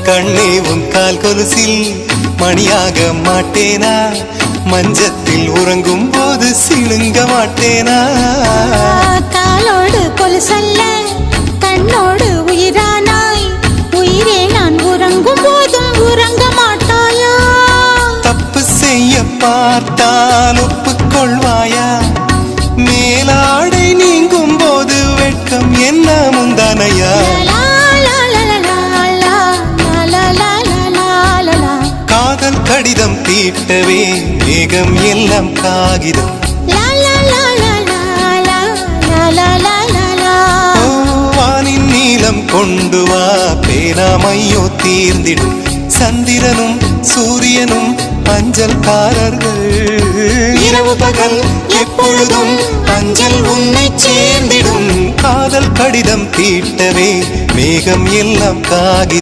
கண்ணே உன் கால் கொலுசில் மணியாக மாட்டேனா மஞ்சத்தில் உறங்கும் போது சிழுங்க மாட்டேனா காலோடு கொலுசல்ல கண்ணோடு உயிரானாய் உயிரே நான் உறங்கும் போதும் உறங்க மாட்டாயா தப்பு செய்ய பார்த்தால் ஒப்புக்கொள்வாயா மேலாடை நீங்கும் போது வெட்கம் என்ன முந்தானையா காதல் கடிதம் தீட்டவே மேகம் எல்லாம் காகிதம் வானின் நீளம் கொண்டு வா பேனாமையோ தீர்ந்திடும் சந்திரனும் சூரியனும் அஞ்சல்காரர்கள் இரவு பகல் எப்பொழுதும் அஞ்சல் உன்னை சேர்ந்திடும் காதல் கடிதம் தீட்டவே மேகம் எல்லாம் காகிதம்